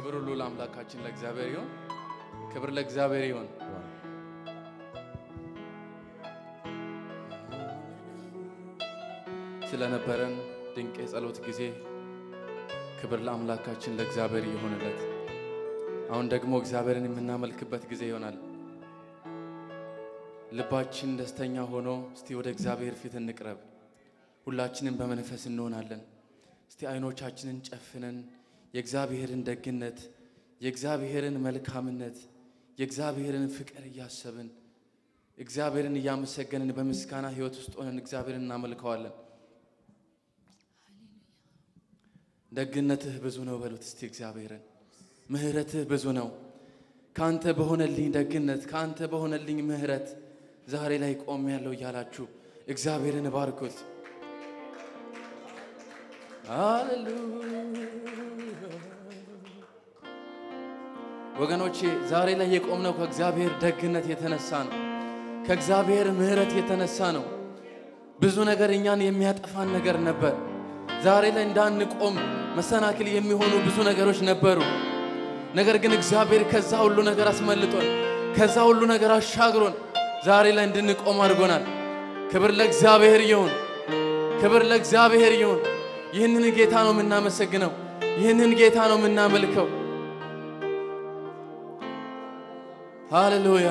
ክብር ሁሉ ለአምላካችን ለእግዚአብሔር ይሁን። ክብር ለእግዚአብሔር ይሁን። ስለነበረን ድንቅ የጸሎት ጊዜ ክብር ለአምላካችን ለእግዚአብሔር ይሁንለት። አሁን ደግሞ እግዚአብሔርን የምናመልክበት ጊዜ ይሆናል። ልባችን ደስተኛ ሆኖ እስቲ ወደ እግዚአብሔር ፊት እንቅረብ። ሁላችንም በመንፈስ እንሆናለን። እስቲ አይኖቻችንን ጨፍነን የእግዚአብሔርን ደግነት፣ የእግዚአብሔርን መልካምነት፣ የእግዚአብሔርን ፍቅር እያሰብን እግዚአብሔርን እያመሰገንን በምስጋና ሕይወት ውስጥ ሆነን እግዚአብሔርን እናመልከዋለን። ደግነትህ ብዙ ነው በሉት እስቲ እግዚአብሔርን። ምህረትህ ብዙ ነው። ካንተ በሆነልኝ ደግነት፣ ካንተ በሆነልኝ ምህረት ዛሬ ላይ ቆሜያለሁ እያላችሁ እግዚአብሔርን ባርኩት። ሃሌሉያ ወገኖቼ፣ ዛሬ ላይ የቆምነው ከእግዚአብሔር ደግነት የተነሳ ነው። ከእግዚአብሔር ምህረት የተነሳ ነው። ብዙ ነገር እኛን የሚያጠፋን ነገር ነበር። ዛሬ ላይ እንዳንቆም መሰናክል የሚሆኑ ብዙ ነገሮች ነበሩ። ነገር ግን እግዚአብሔር ከዛ ሁሉ ነገር አስመልጦን፣ ከዛ ሁሉ ነገር አሻግሮን ዛሬ ላይ እንድንቆም አድርጎናል። ክብር ለእግዚአብሔር ይሁን። ክብር ለእግዚአብሔር ይሁን። ይህንን ጌታ ነው የምናመሰግነው። ይህንን ጌታ ነው የምናመልከው። ሃሌሉያ።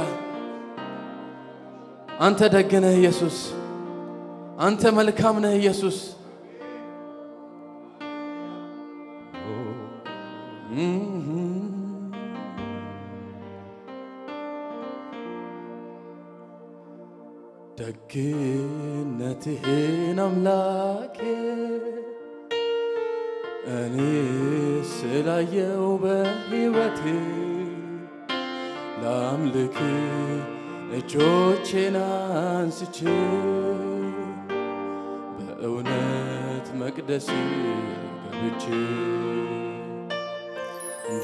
አንተ ደግ ነህ ኢየሱስ። አንተ መልካም ነህ ኢየሱስ። ደግነትህን አምላኬ እኔ ስላየው በሕይወቴ ላምልክ እጆቼን አንስቼ በእውነት መቅደስ ገብቼ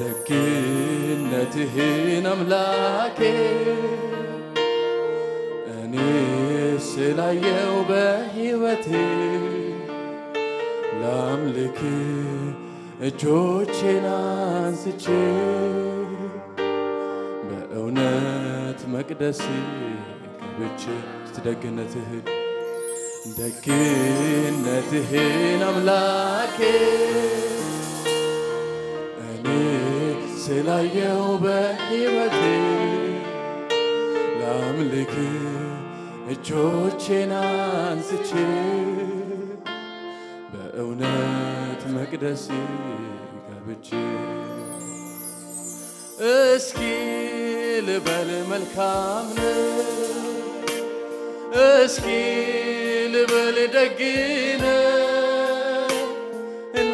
ደግነትህን አምላኬ እኔ ስላየው በሕይወቴ ላምልክ እጆቼን አንስቼ በእውነት መቅደስ ገብቼ ደግነትህን አምላኬ እኔ ስላየው በሕይወቴ ላምልክ እጆቼን አንስቼ በእውነት መቅደስ ገብቼ እስኪ ልበል መልካም ነህ፣ እስኪ ልበል ደግ ነህ፣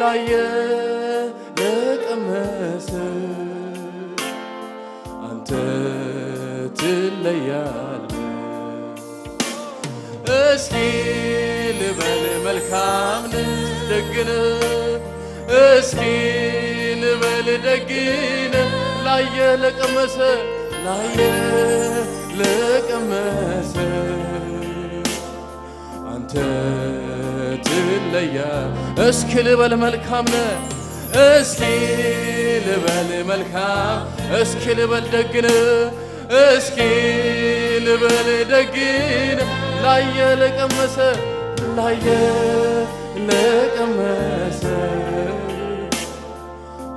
ላየ ለቀመሰ አንተ ትለያለህ። እስኪ ልበል መልካም ነህ ደግ ነህ፣ እስኪ ልበል ደግ ነህ፣ ላየ ለቀመሰ አንተ ትለያለህ። እስኪ ልበል መልካም ነህ፣ እስኪ ልበል መልካም፣ እስኪ ልበል ደግ ነህ፣ እስኪ ልበል ደግ ነህ፣ ላየ ለቀመሰ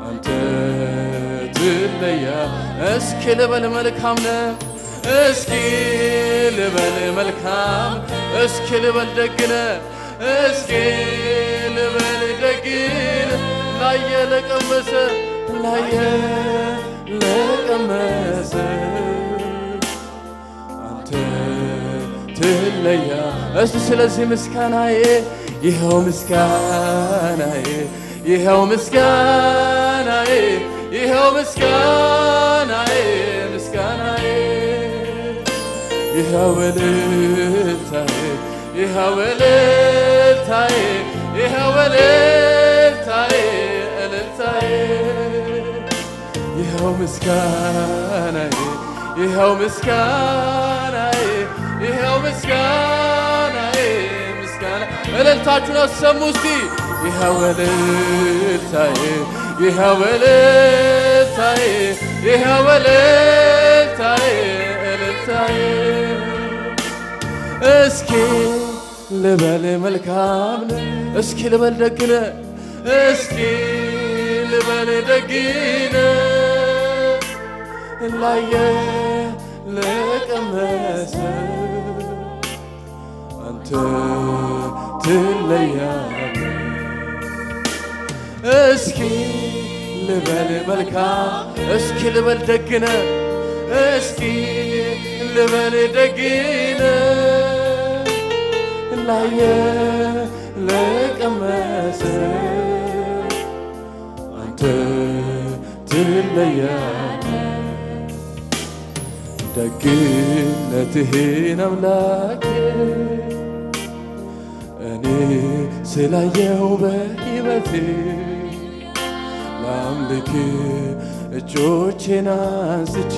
አንተ ትለያለህ። እስኪ ልበል መልካም ነህ፣ እስኪ ልበል መልካም፣ እስኪ ልበል ደግ ነህ፣ እስኪ ልበል ደግ ነህ፣ ላየ ለቀመሰ አንተ ትለያለህ። እስቲ ስለዚህ ምስጋናዬ ይኸው ምስጋናዬ ይኸው ምስጋናዬ ይኸው ምስጋናዬ ምስጋናዬ ይኸው እልልታዬ ይኸው እልልታዬ ይኸው እልልታዬ እልልታዬ ይኸው ምስጋናዬ ይኸው ምስጋናዬ ይኸው ምስጋናዬ ምስጋና እልልታችሁን አሰሙ እስቲ ይኸው እልልታዬ ይኸው እልልታዬ እልልታዬ ይኸው እልልታዬ እልልታዬ እስኪ ልበል መልካም ነህ እስኪ ልበል ደግ ነህ እስኪ ልበል ደግ ነህ ላየ ለቀመሰ አንተ ትለያለህ እስኪ ልበል መልካም እስኪ ልበል ደግ ነህ እስኪ ልበል ደግ ነህ ላየ ለቀመሰ አንተ ትለያለህ ደግነትህን አምላኬ እኔ ስላየው በሕይወቴ ላምልክ እጆቼን አንስቼ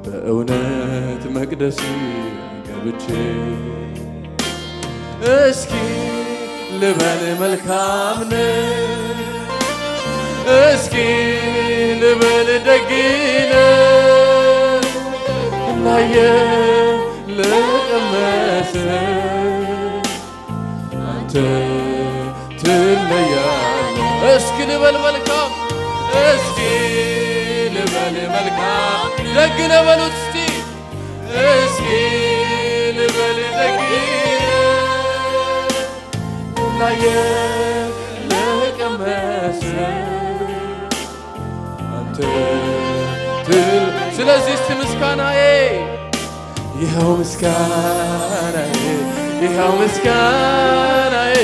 በእውነት መቅደስ ገብቼ እስኪ ልበል መልካም ነህ እስኪ ልበል ደግ ነህ ላየ ለቀመሰ አንተ ትለያለህ እስኪ ልበል መልካም እስኪ ልበል መልካም ደግ ነህ በሉት እስቲ እስኪ ልበል ደግ ላየ ለቀመሰ አንተ ስለዚህ እስቲ ምስጋናዬ ይኸው ምስጋናዬ ይኸው ምስጋናዬ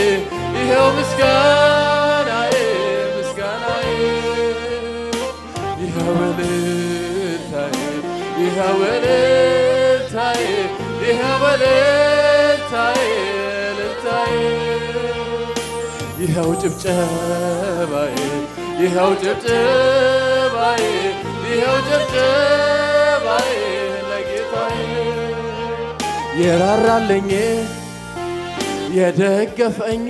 ይኸው ምስጋናዬ ምስጋናዬ ይኸው እልልታዬ ይኸው እልልታዬ ይኸው እልልታዬ እልልታዬ ይኸው ጭብጨባዬ ይኸው ጭብጨባዬ ይኸው ጭብጨባዬ ለጌታዬ የራራልኝ የደገፈኝ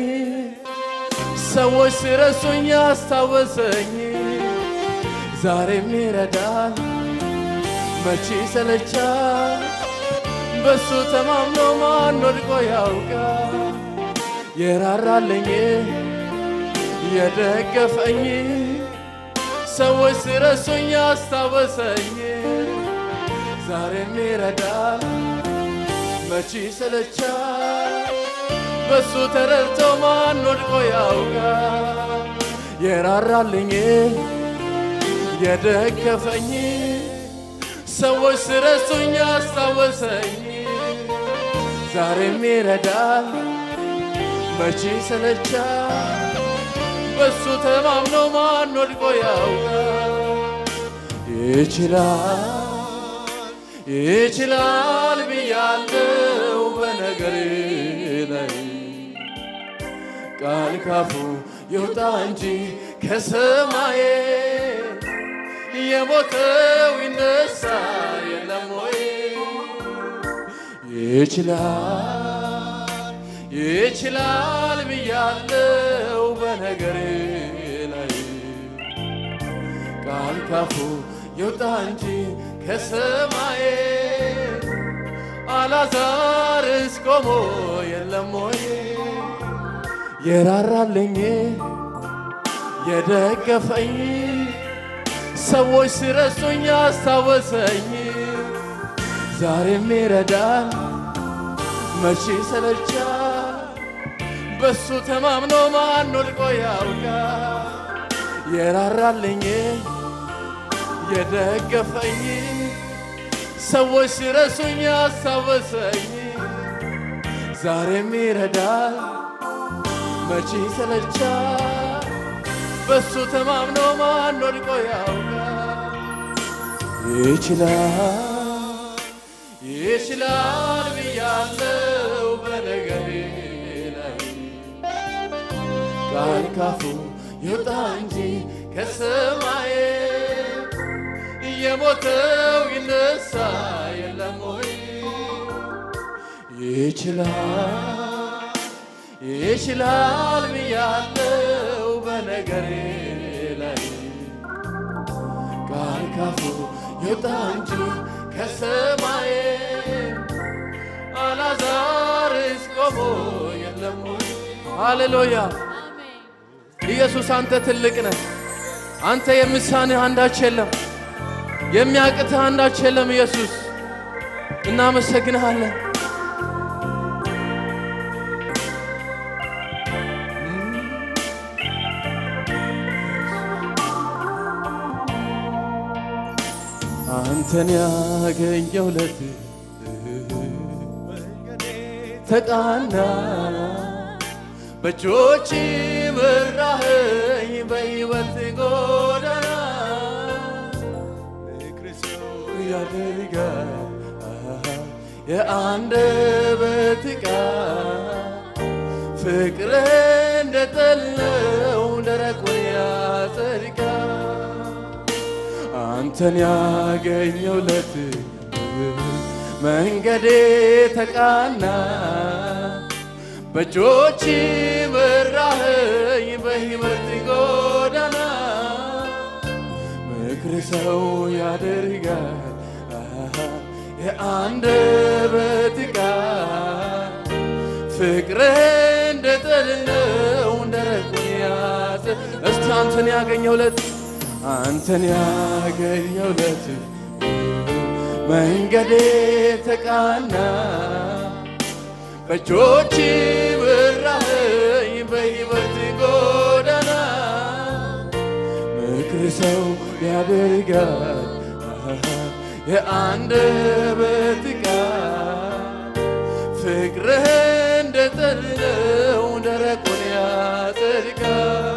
ሰዎች ሲረሱኝ ያስታወሰኝ ዛሬም ይረዳል መቼ ሰለቻል በሱ ተማምኖ ማን ወድቆ ያውቃል የራራልኝ የደገፈኝ ሰዎች ሲረሱኝ ያስታወሰኝ ዛሬም ይረዳል መቼ ሰለቻል በሱ ተረድቶ ማን ወድቆ ያውቃል የራራልኝ የደገፈኝ ሰዎች ሲረሱኝ ያስታወሰኝ ዛሬም ይረዳል መቼ ሰለቻል በሱ ተማምኖ ማን ወድቆ ያውቃል ይችላል ብያለሁ በነገሬ ላይ ቃል ካፉ ይውጣ እንጂ ከሰማዬ የሞተው ይነሳ የለም ወይ ይችላል ብያለሁ በነገሬ ላይ ቃል ካፉ ይውጣ እንጂ ከሰማዬ አልዓዛርስ ቆሞ የለም ወይ የራራልኝ የደገፈኝ ሰዎች ሲረሱኝ ያስታወሰኝ ዛሬም ይረዳል መቼ ሰለቻል በሱ ተማምኖ ማን ወድቆ ያውቃል የራራልኝ የደገፈኝ ሰዎች ሲረሱኝ ያስታወሰኝ ዛሬም ይረዳል መቼ ሰለቻል በሱ ተማምኖ ማን ወድቆ ያውቃል ይችላል ብያለሁ በነገሬ ላይ ቃል ካፉ ይውጣ እንጂ ከሰማዬ የሞተው ይነሳ የለም ወይ ይችላል ብያለሁ በነገሬ ላይ ካፉ ይውጣ እንጂ ከሰማይ አልዓዛርስ ቆሞ የለም ሃሌሉያ ኢየሱስ አንተ ትልቅ ነህ አንተ የምሳንህ አንዳች የለም የሚያቅትህ አንዳች የለም ኢየሱስ እናመሰግንሃለን አንተን ያገኘው ለት ተቃና በእጆች መራኸኝ በሕይወት ጎዳና ክርስቶስ ያደርጋል የአንደበት ቃል ፍቅርህ እንደጠለው ደረቁን ያጸድቃል አንተን ያገኘው ለት መንገዴ ተቃና በእጆች መራኸኝ በሕይወት ጎዳና ምክር ሰው ያደርጋል የአንደበት ቃል ፍቅርህ እንደጠለው ደረቁን ያጸድቃል እስቲ አንተን ያገኘው ለት አንተን ያገኘው ለት መንገዴ ተቃና በእጆች መራኸኝ በሕይወት ጎዳና ምክር ሰው ያደርጋል የአንደበት ቃል ፍቅርህ እንደጠለው ደረቁን ያጸድቃል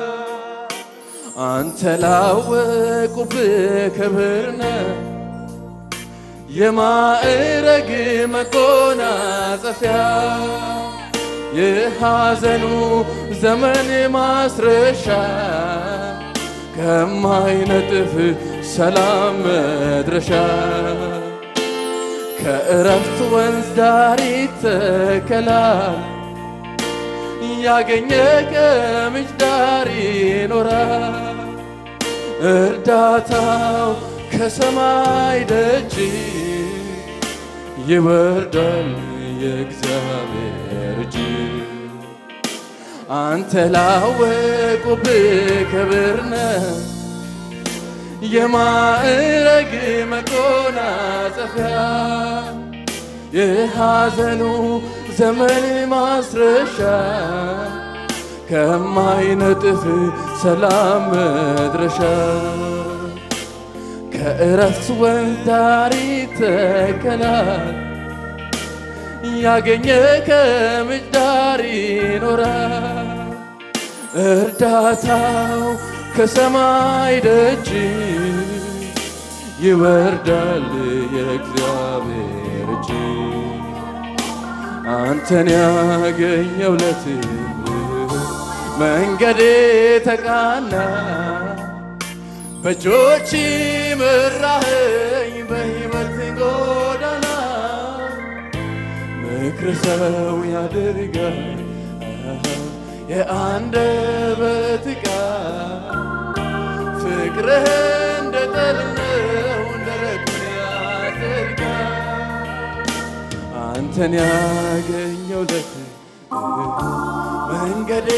አንተ ላወቁብህ ክብር ነህ የማዕረግ መጎናጸፊያ የሐዘኑ ዘመን ማስረሻ ከማይነጥፍ ሰላም መድረሻ ከእረፍት ወንዝ ዳር ይተከላል ያገኘ ከምንጭ ዳር ይኖራል እርዳታው ከሰማይ ደጅ ይወርዳል የእግዚአብሔር እጅ አንተ ላወቁብህ ክብር ነህ የማዕረግ መጎናጸፊያ የሐዘኑ ዘመን ማስረሻ ከማይነጥፍ ሰላም መድረሻ ከእረፍት ወንዝ ዳር ይተከላል ያገኘ ከምንጭ ዳር ይኖራል እርዳታው ከሰማይ ደጅ ይወርዳል የእግዚአብሔር እጅ አንተን ያገኘው ለት መንገዴ ተቃና በእጆች መራኸኝ በሕይወት ጎዳና ምክር ሰው ያደርጋል የአንደበት ቃል ፍቅርህ እንደጠለው ደረቁን ያጸድቃል አንተን ያገኘው ለት መንገዴ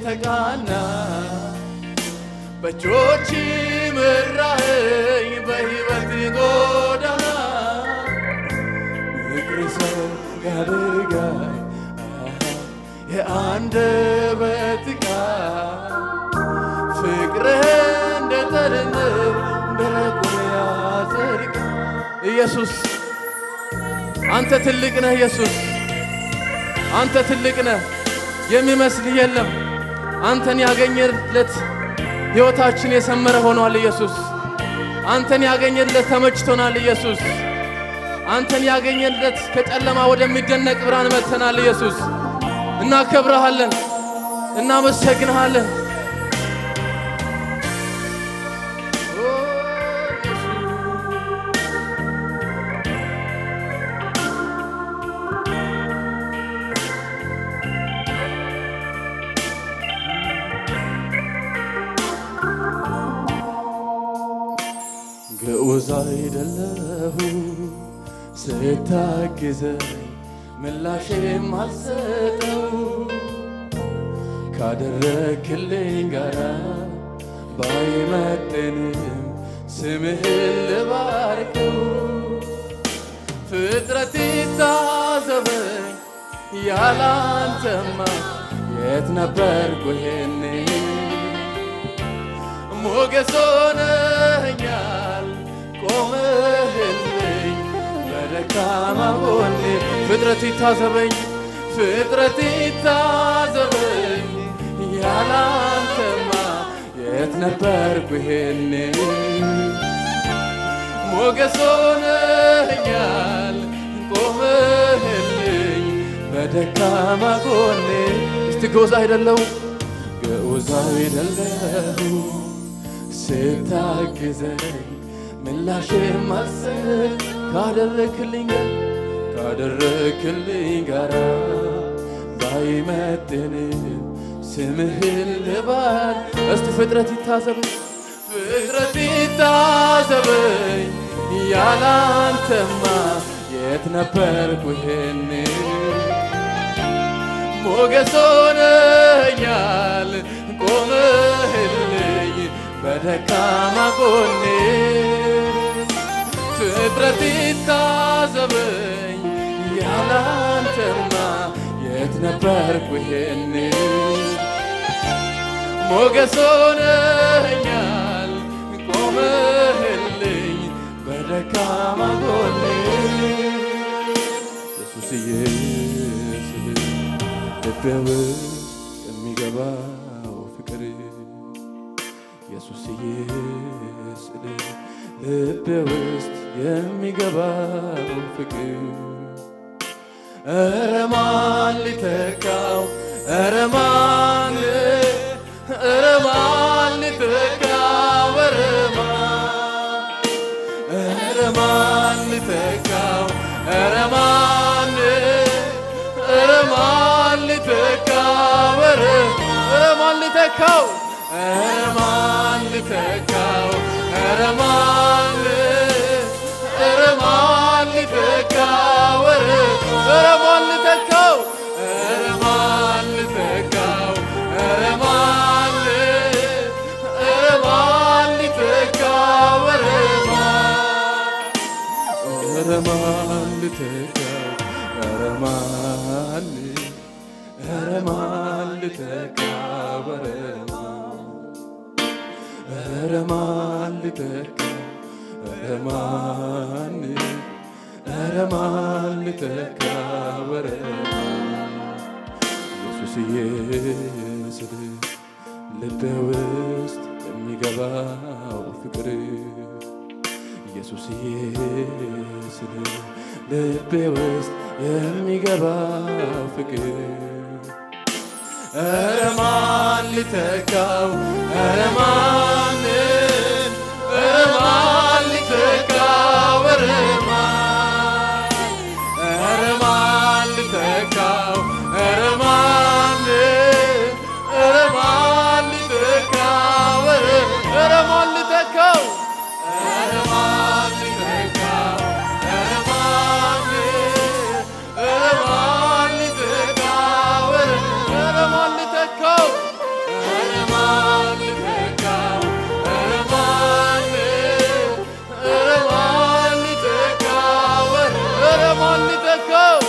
ተቃና በእጆች መራኸኝ በሕይወት ጎዳና ምክር ሰው ያደርጋል የአንደበት ቃል ፍቅርህ እንደጠለው ደረቁን ያጸድቃል ኢየሱስ አንተ ትልቅ ነህ ኢየሱስ አንተ ትልቅ ነህ የሚመስል የለም አንተን ያገኘለት ሕይወታችን የሰመረ ሆኗል ኢየሱስ አንተን ያገኘለት ተመችቶናል ኢየሱስ አንተን ያገኘለት ከጨለማ ወደሚደነቅ ብርሃን መጥተናል ኢየሱስ እናከብርሃለን እናመሰግንሃለን ግዑዝ አይደለሁም ስታግዘኝ ምላሼም አልሰጠው ካደረክልኝ ጋራ ባይመጥንም ስምህን ልባርከው ፍጥረት ይታዘበኝ ያላንተማ የት ነበርኩ ይሄኔ ሞገስ ሆነኸኛል ቆመህልኝ በደካማ ጎኔ ፍጥረት ይታዘበኝ ያላንተማ የት ነበርኩ ይሄኔ ሞገስ ሆነኸኛል ቆመህልኝ በደካማ ጎኔ እስቲ ግዑዝ አይደለሁም ስታግዘኝ ምላሼም አልሰጥ ካደረክልኝ ጋራ ባይመጥንም ስምህን ልባር እስቲ ፍጥረት ይታዘበኝ ያላንተማ የት ነበርኩ ይሄኔ ሞገስ ሆነኸኛል ቆመህልኝ በደካማ ጎኔ ፍጥረት ይታዘበኝ ያላንተማ የት ነበርኩ ይሄኔ ሞገስ ሆነኸኛል ቆመህልኝ በደካማ ጎኔ ኢየሱስዬ ልቤ ውስጥ የሚገባው ፍቅር ኢየሱስዬ ልቤ ውስጥ የሚገባው ፍቅር ኧረ ማን ሊተካው ኧረ ማን ሊተካው ኧረ ማን ሊተካው ኧረ ማን ሊተካው ኧረ ማን ሊተካው ኧረ ማን ሊተካው ኧረ ማን ሊተካው ኧረ ማን ሊተካው ኧረ ማን ሊተካው ኧረ ማን ሊተካው ኧረ ማን ሊተካው ኧረ ማን ሊተካው ኧረ ማን ሊተካው ኧረ ማን ሊተካው ኢየሱስዬ ስል ልቤ ውስጥ የሚገባው ፍቅር ኢየሱስዬ ስል ልቤ ውስጥ የሚገባው ፍቅር ኧረ ማን ሊተካው ኧረ ማን ሊተካው ኧረ ማን ሊተካው ኧረ ማን ሊተካው ኧረ ማን ሊተካው ኧረ ማን ሊተካው ኧረ ማን ሊተካው ኧረ ማን ሊተካው ኧረ ማን ሊተካው ኧረ ማን ሊተካው ኧረ ማን ሊተካው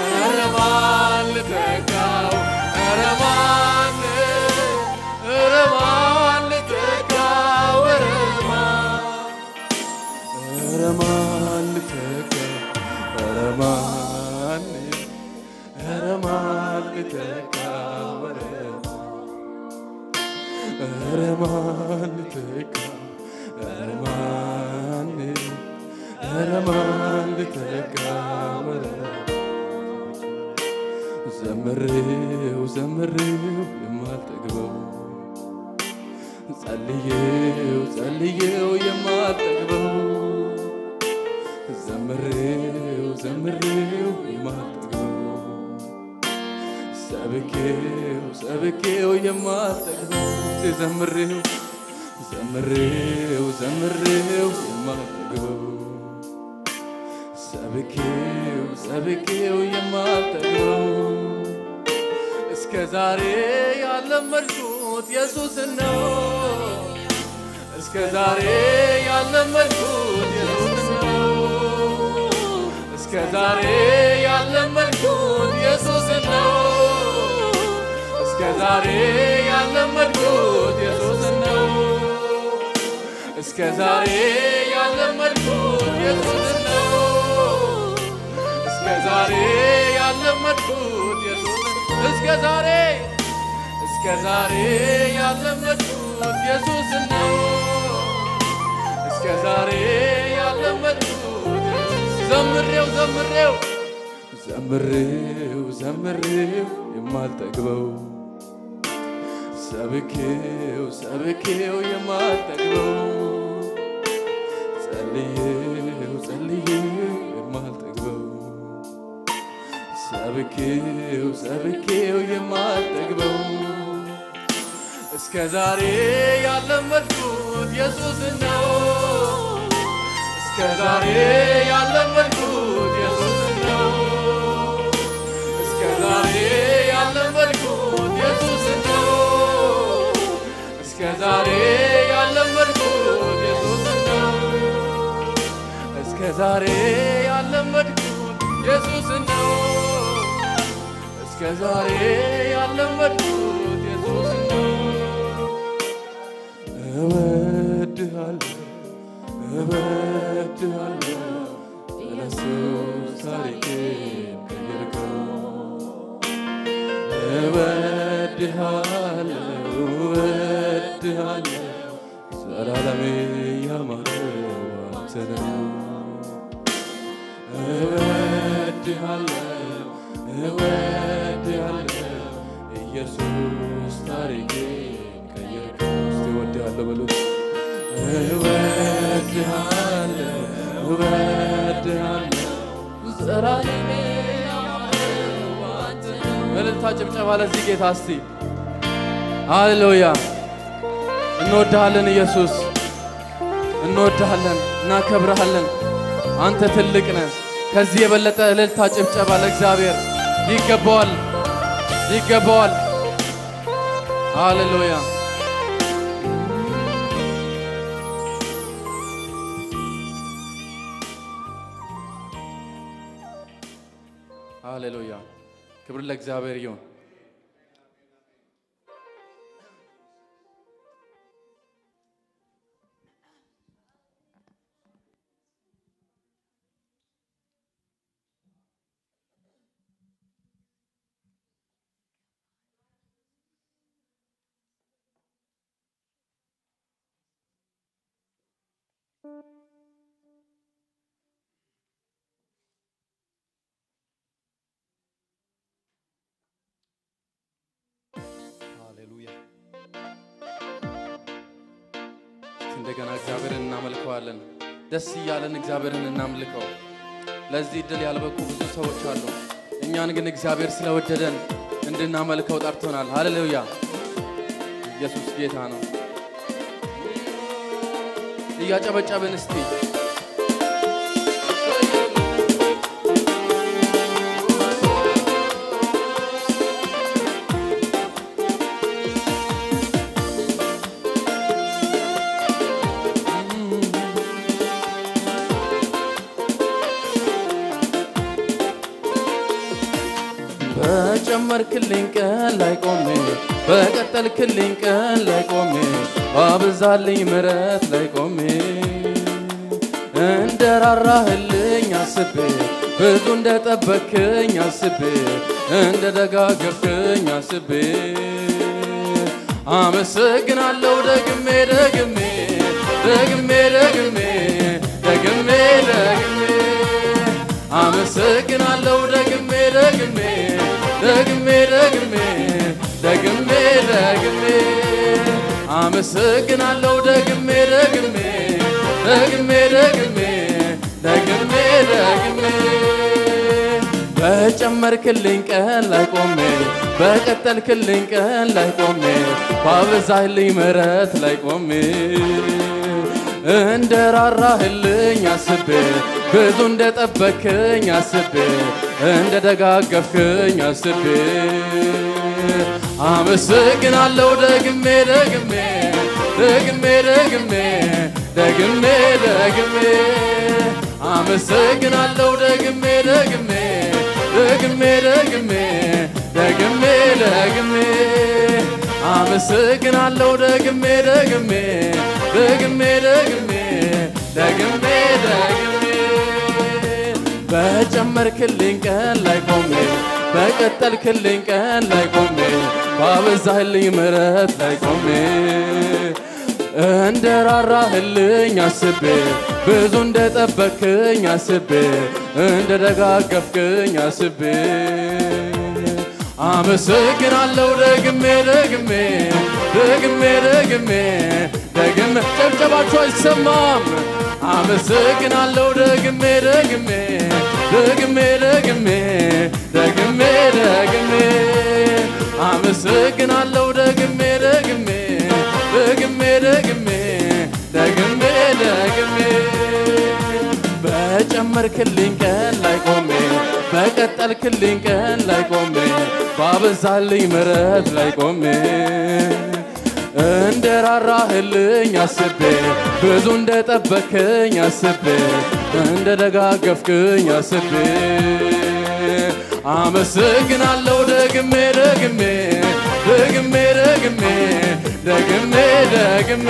ኧረ ማን ሊተካው ኧረ ማን ሊተካው ኧረ ማን ሊተካው ኧረ ማን ሊተካው ኧረ ማን ሊተካው ኧረ ማን ሊተካው ዘምሬው የማልጠግበው ጸልዬው የማልጠግበው ዘምሬው የማልጠግበው ሰብኬው የማልጠግበው ዘምሬው ዘምሬው ዘምሬው የማልጠግበው ሰብኬው የማልጠግበው እስከ ዛሬ ያለመድኩት ኢየሱስን ነው እስከ ዛሬ ያለመድኩት ኢየሱስን ነው እስከ ዛሬ ያለመድኩት ኢየሱስን ነው እስከ ዛሬ ያለመድኩት ኢየሱስን ነው እስከ ዛሬ ያለመድኩት ኢየሱስን ነው እስከ ዛሬ ያለመድኩት ኢየሱስን እስከ ዛሬ ያለመድኩት ኢየሱስን ነው እስከ ዛሬ ያለመድኩት ዘምሬው የማልጠግበው ሰብኬው የማልጠግበው ጸልዬው የማልጠግበው ሰብኬው የማልጠግበው እስከ ዛሬ ያለመድኩት ኢየሱስን ነው እስከ ዛሬ ያለመድኩት ኢየሱስን ነው እስከ ዛሬ ያለመድኩት ኢየሱስን ነው እስከ ዛሬ ያለመድኩት ኢየሱስን ነው እስከ ዛሬ ያለመድኩት ኢየሱስን ነው እስከ ዛሬ ያለመድኩት ኢየሱስን ነው እወድሃለሁ ኢየሱስ ታሪኬን ቀየርከው እወድሃለሁ ዘላለሜ ያማረው አንተ ነው እወድሃለሁ ኢየሱስ ታሪኬን ቀየርከው እስቲ እወድሃለሁ በሉት እወድሃለሁ ዘላለሜ ያማረው አንተ ነው እልልታ ጭብጨባ ለዚህ ጌታ እስቲ ሃሌሉያ እንወድሃለን ኢየሱስ እንወድሃለን እናከብርሃለን አንተ ትልቅ ነህ ከዚህ የበለጠ እልልታ ጭብጨባ ለእግዚአብሔር ይገባዋል ሃሌሉያ ሃሌሉያ ክብር ለእግዚአብሔር ይሁን እንደገና እግዚአብሔርን እናመልከዋለን ደስ ይያለን እግዚአብሔርን እናምልከው ለዚህ ድል ያልበቁ ብዙ ሰዎች አሉ እኛን ግን እግዚአብሔር ስለወደደን እንድናመልከው ጠርቶናል ሃሌሉያ ኢየሱስ ጌታ ነው እያጨበጨብን እስቲ በጨመርክልኝ ቀን ላይ ቆሜ በቀጠልክልኝ ቀን ላይ ቆሜ ባበዛልኝ ምሕረት ላይ ቆሜ እንደራራህልኝ አስቤ ብዙ እንደጠበቅከኝ አስቤ እንደደጋገፍከኝ አስቤ አመሰግናለሁ ደግሜ አመሰግናለሁ ደግሜ አመሰግናለሁ ደግሜ በጨመ በጨመርክልኝ ቀን ላይ ቆሜ በቀጠልክልኝ ቀን ላይ ቆሜ ባበዛህልኝ ምሕረት ላይ ቆሜ እንደራራህልኝ አስቤ ብዙ እንደጠበከኝ አስቤ እንደደጋገፍከኝ አስቤ አመሰግናለሁ ደግሜ ደግሜ ደግሜ ደግሜ ደግሜ ደግሜ አመሰግናለሁ ደግሜ ደግሜ ደግሜ ደግሜ ደግሜ ደግሜ አመሰግናለሁ ደግሜ ደግሜ ደግሜ ደግሜ ደግሜ ደግሜ በጨመርክልኝ ቀን ላይ ቆሜ በቀጠልክልኝ ቀን ላይ ቆሜ ባበዛህልኝ ምሕረት ላይ ቆሜ እንደራራህልኝ አስቤ ብዙ እንደጠበከኝ አስቤ እንደደጋገፍከኝ አስቤ አመሰግናለሁ ደግሜ ደግሜ ደግሜ ደግሜ ደግሜ ጨብጨባችሁ አይሰማም አመሰግናለሁ ደግሜ ደግሜ ደግሜ ደግሜ ደግሜ ደግሜ አመሰግናለሁ ደግሜ ደግሜ ደግሜ ደግሜ ደግሜ ደግሜ በጨመርክልኝ ቀን ላይ ቆሜ በቀጠልክልኝ ቀን ላይ ቆሜ ባበዛልኝ ምሕረት ላይ ቆሜ እንደራራህልኝ አስቤ ብዙ እንደጠበከኝ አስቤ እንደደጋገፍከኝ አስቤ አመሰግናለሁ ደግሜ ደግሜ ደግሜ ደግሜ ደግሜ ደግሜ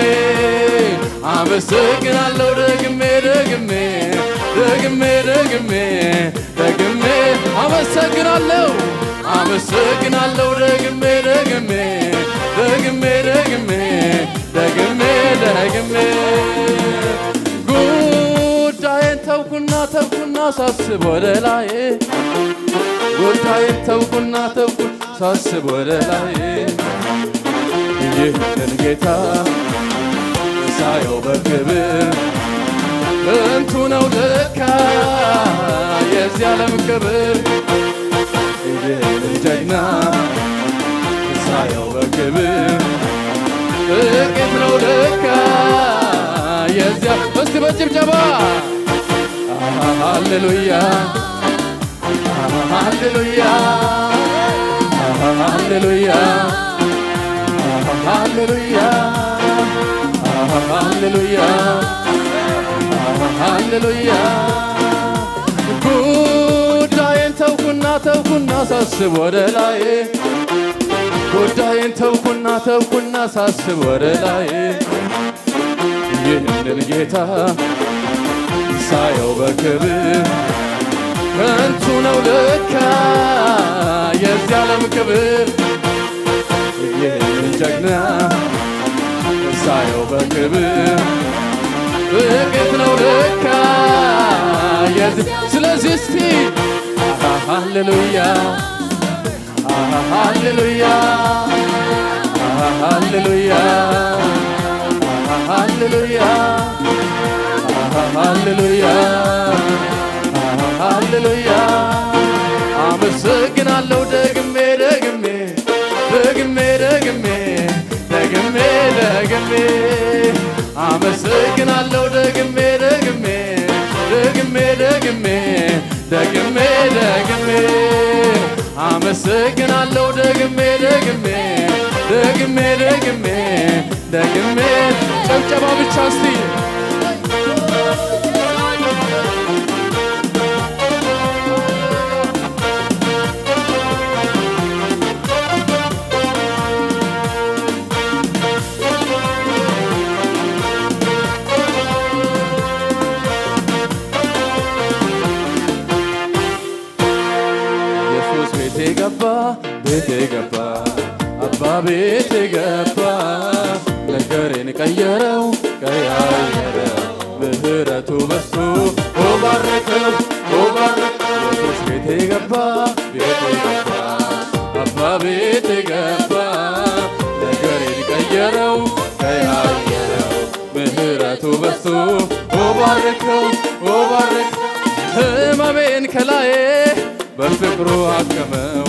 አመሰግናለሁ ደግሜ ደግሜ ደግሜ ደግሜ ደግሜ አመሰግናለሁ አመሰግናለሁ ደግሜ ደግሜ ደግሜ ደግሜ ደግሜ ደግሜ ጉዳዬን ተውኩና ሳስብ ወደ ላይ ጉዳዬን ተውኩና ሳስብ ወደ ላይ ይህንን ጌታ ሳየው በክብር እንቱ ነው ለካ የዚህ ዓለም ክብር ይህንን ጀግና ሳየው በክብር ጥቂት ነው ለካ የዚያ እስቲ በጭብጨባ ሃሌሉያ ሃሌሉያ ሃሌሉያ ሃሌሉያ ሃሌሉያ ሃሌሉያ ጉዳዬን ተውኩና ሳስብ ወደ ላይ ጉዳዬን ተውኩና ሳስብ ወደ ላይ ይህንን ጌታ ሳየው በክብር ከንቱ ነው ለካ የዚህ ዓለም ክብር ይህንን ጀግና ሳየው በክብር ጥቂት ነው ለካ ስለዚህ እስቲ ሃሌሉያ ሃሌሉያ ሃሌሉያ ሃሌሉያ ሃሌሉያ ሃሌሉያ አመሰግናለሁ ደግሜ ደግሜ ደግሜ ደግሜ ደግሜ ደግሜ አመሰግናለሁ ደግሜ ደግሜ ደግሜ ደግሜ ደግሜ ደግሜ አመሰግናለሁ ደግሜ ደግሜ ደግሜ ደግሜ ደግሜ ጨብጨባ ብቻ እስቲ ቤቴ ገባ አባ ቤቴ ገባ ነገሬን ቀየረው ቀያየረው ምሕረቱ በሱ ባረከው ኢየሱስ ቤቴ ገባ አባ ቤቴ ገባ ነገሬን ቀየረው ቀያየረው ምሕረቱ በሱ ባረከው ህመሜን ከላዬ በፍቅሩ አከመው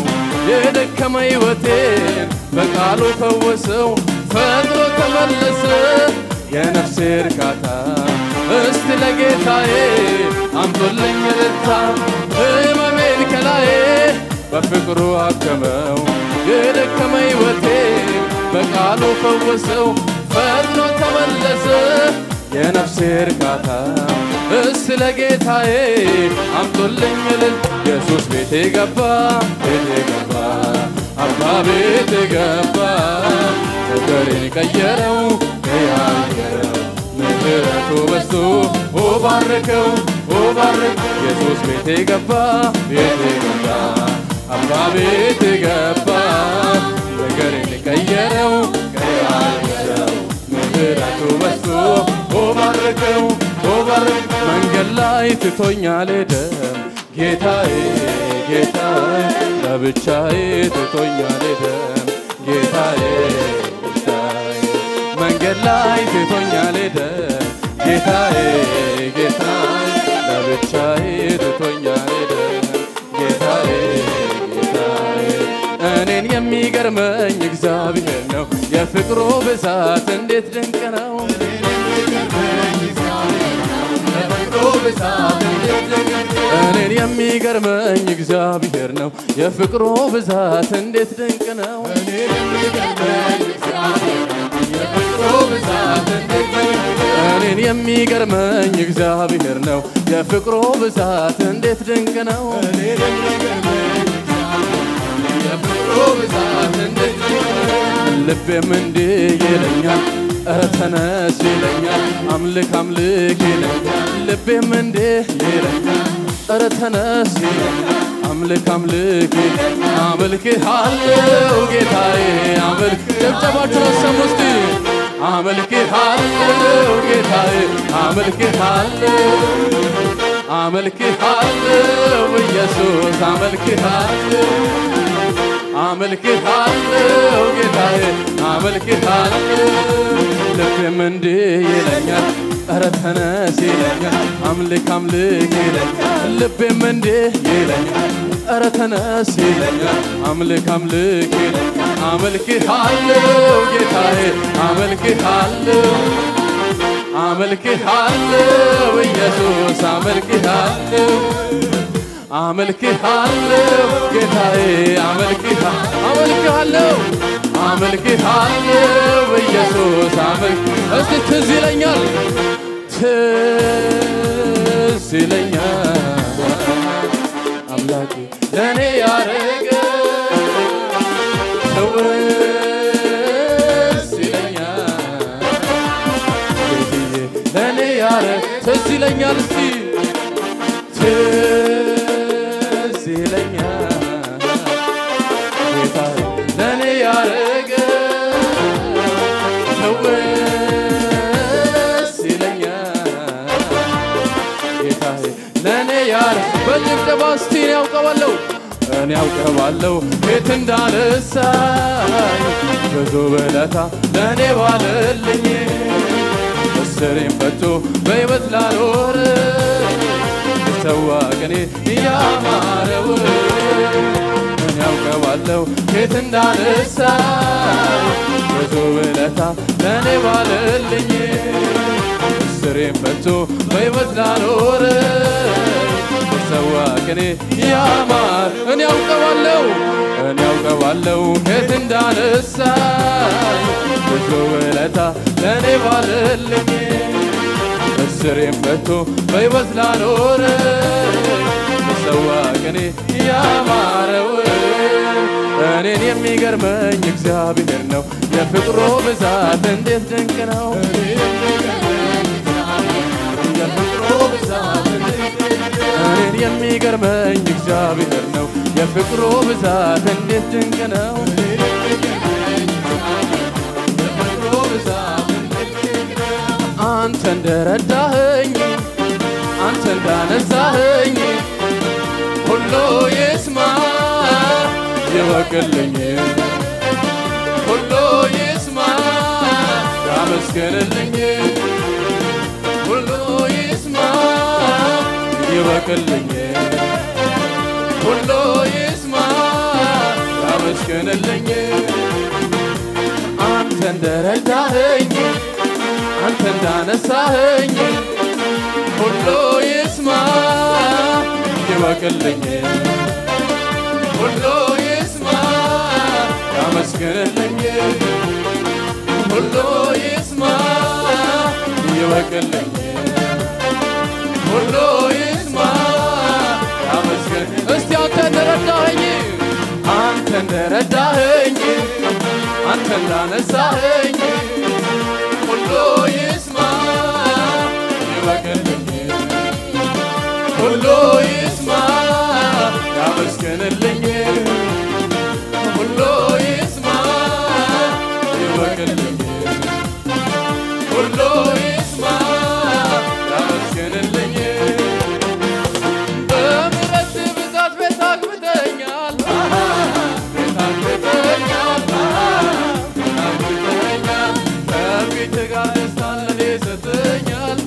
የደከመ ሕይወቴን በቃሉ ፈወሰው ፈጥኖ ተመለሰ የነፍሴ እርካታ እስቲ ለጌታዬ አምጦልኝ እልልታ ሕመሜን ከላዬ በፍቅሩ አከመው የደከመ ሕይወቴን በቃሉ ፈወሰው ፈጥኖ ተመለሰ የነፍሴ እርካታ እስቲ ለጌታዬ አምጦልኝ እልልታ ኢየሱስ ቤቴ ገባ አባ ቤቴ ገባ ነገሬን ቀየረው ያየረው ምሕረቱ በዝቶ ባረከው ኢየሱስ ቤቴ ገባ አባ ቤቴ ገባ ነገሬን ቀየረው ያየረው ምሕረቱ በዝቶ ባረከው መንገድ ላይ ትቶኛል ሄደም ጌታዬ ለብቻዬ ትቶኛል ሄደም ጌታዬ መንገድ ላይ ትቶኛል ሄደም ጌታዬ ለብቻዬ ትቶኛል ሄደም ጌታዬ እኔን የሚገርመኝ እግዚአብሔር ነው የፍቅሩ ብዛት እንዴት ድንቅ ነው እኔን የሚገርመኝ እግዚአብሔር ነው የፍቅሩ ብዛት እንዴት ድንቅ ነው እኔን የሚገርመኝ እግዚአብሔር ነው የፍቅሩ ብዛት እንዴት ድንቅ ነው ልቤም እንዲህ ይለኛል ኧረ ተነስ ይለኛል አምልክ ይለኛል ልቤም እንዲህ ይለኛል ኧረ ተነስ ይለኛል አምልክ አመልክሃለሁ ጌታዬ ጭብጨባችሁን አሰሙ እስቲ አመልክሃለሁ ጌታዬ አመልክሃለሁ ኢየሱስ አመልክሃለሁ ጌታዬ ልቤም እንዲህ ይለኛል ኧረ ተነስ ይለኛል አምልክ ይለኛል ልቤም እንዲህ ይለኛል ኧረ ተነስ ይለኛል አምልክ ይለኛል አመልክሃለሁ ጌታዬ አመልክሃለሁ ኢየሱስ አመልክሃለሁ ጌታዬ አመልክሃለሁ ኢየሱስ እስቲ ትዝ ይለኛል አምላኬ ለኔ ያረገ ትዝ ይለኛል ለኔ ያረገ ትዝ ይለኛል እስቲ ትዝ ይለኛል ጌታዬ ለኔ ያረገ ትዝ ይለኛል ጌታዬ ለኔ ያረገ በጭብጨባ እስቲ እኔ ያውቀዋለሁ ቤት እንዳነሳኝ ብዙ ውለታ ለኔ ዋለልኝ እስሬን ፈቶ በሕይወት ላኖር ሰዋ ቀኔ ያማረው እኔ ያውቀዋለሁ ቤት እንዳነሳኝ ብዙ ውለታ ለኔ ዋለልኝ እስሬን ፈቶ በሕይወት ላኖር ሰዋ ቀኔ ያማር እኔ ያውቀዋለሁ ቤት እንዳነሳኝ ብዙ ውለታ ለኔ ዋለልኝ እስሬን ፈቶ በሕይወት ላኖር ሰዋ ቀኔ ያማረው እኔን የሚገርመኝ እግዚአብሔር ነው የፍቅሩ ብዛት እንዴት ድንቅ ነው እኔን የሚገርመኝ እግዚአብሔር ነው የፍቅሩ ብዛት እንዴት ድንቅ ነው አንተ እንደረዳኸኝ አንተ እንዳነሳኸኝ ሁሉ ይስማ ይወቅልኝ ሁሉ ይስማ ያመስግንልኝ ሁሉ ይስማ ይወቅልኝ ሁሉ አመስግንልኝ አንተ እንደረዳኸኝ አንተ እንዳነሳኸኝ ሁሉ ይስማ ይወቅልኝ ሁሉ ይስማ አመስግንልኝ ሁሉ ይስማ ይወቅልኝ ሁሉ ይስማ አመስግን እስቲ አንተ እንደረዳኸኝ አንተ እንደረዳኸኝ አንተ እንዳነሳኸኝ ሁሉ ይስማ ይወቅልኝ ሁሉ ይስማ ያመስግንልኝ ሁሉ ይስማ ይወቅልኝ ሁሉ ይስማ ያመስግንልኝ በምሕረት ብዛት ቤት አግብተኛል ከፊት ጋር ደስታን ለኔ ሰጥተኛል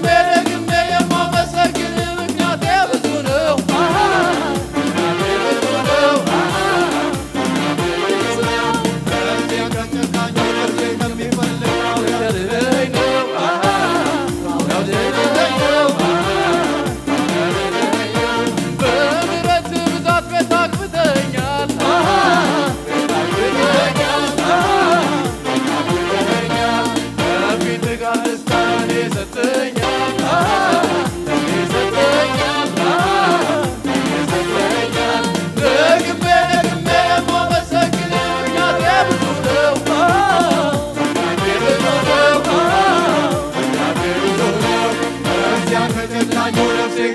ደግሜ የማመሰግን ምክንያቴ ብዙ ነው በምሕረት ብዛት ቤት አግብተኛል ከፊት ጋር ደስታን ሰጥተኛል ደግሜ የማመሰግን ምክንያቴ ብዙ ነው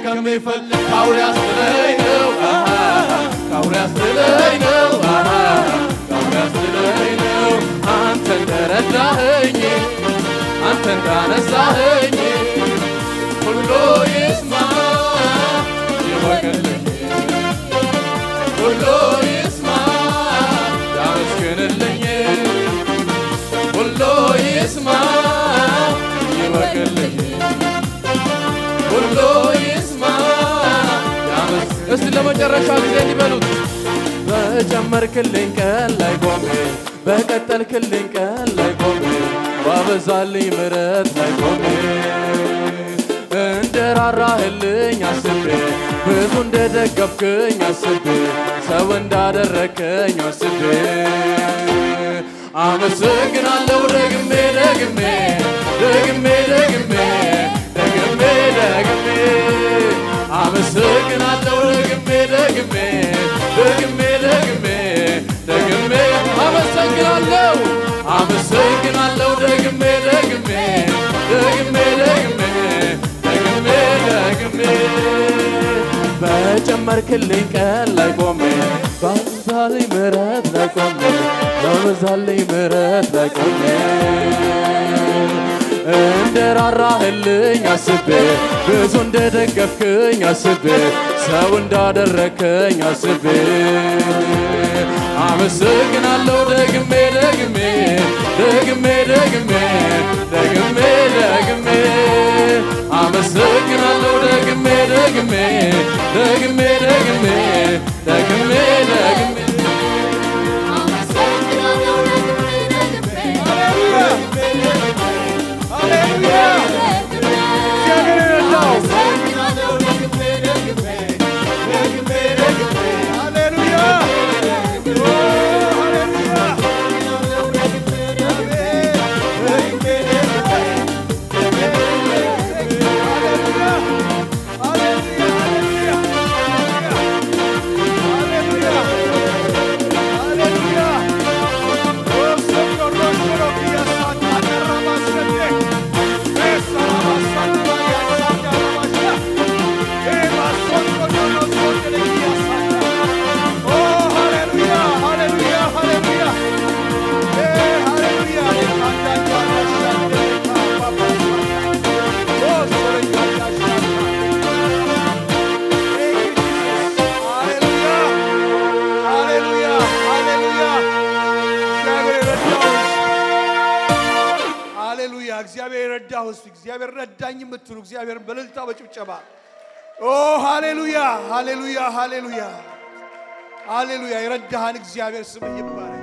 ከሚፈልግ ካውሬ ያስጥለኝ ነው ካውሬ ያስጥለኝ ነው ካውሬ ያስጥለኝ ነው አንተ እንደረዳኸኝ አንተ እንዳነሳኸኝ ሁሉ ይስማ ይወቅልኝ ሁሉ ይስማ ያመስግንልኝ ሁሉ ይስማ ይወቅልኝ ሁሉ ይስማ እስቲ ለመጨረሻ ጊዜ እንዲበሉት በጨመርክልኝ ቀን ላይ ቆሜ በቀጠልክልኝ ቀን ላይ ቆሜ ባበዛልኝ ምሕረት ላይ ቆሜ እንደራራህልኝ አስቤ ብዙ እንደደገፍክኝ አስቤ ሰው እንዳደረከኝ አስቤ አመሰግናለሁ ደግሜ ደግሜ ደግሜ ደግሜ ደግሜ ደግሜ አመሰግናለሁ ደግሜ ደግሜ ደግሜ ደግሜ ደግሜ አመሰግናለሁ አመሰግናለሁ ደግሜ ደግሜ ደግሜ ደግሜ ደግሜ ደግሜ በጨመርክልኝ ቀን ላይ ቆሜ ባበዛልኝ ምሕረት ላይ ቆሜ ባበዛልኝ ምሕረት ላይ ቆሜ እንደራራህልኝ አስቤ ብዙ እንደደገፍክኝ አስቤ ሰው እንዳደረከኝ አስቤ አመሰግናለሁ ደግሜ ደግሜ ደግሜ ደግሜ ደግሜ ደግሜ አመሰግናለሁ ደግሜ ደግሜ ደግሜ ደግሜ ደግሜ ደግሜ እግዚአብሔር ረዳሁስ እግዚአብሔር ረዳኝ የምትሉ እግዚአብሔርን በእልልታ በጭብጨባ ኦ ሃሌሉያ ሃሌሉያ ሃሌሉያ ሃሌሉያ ይረዳሃን እግዚአብሔር ስም ይባረክ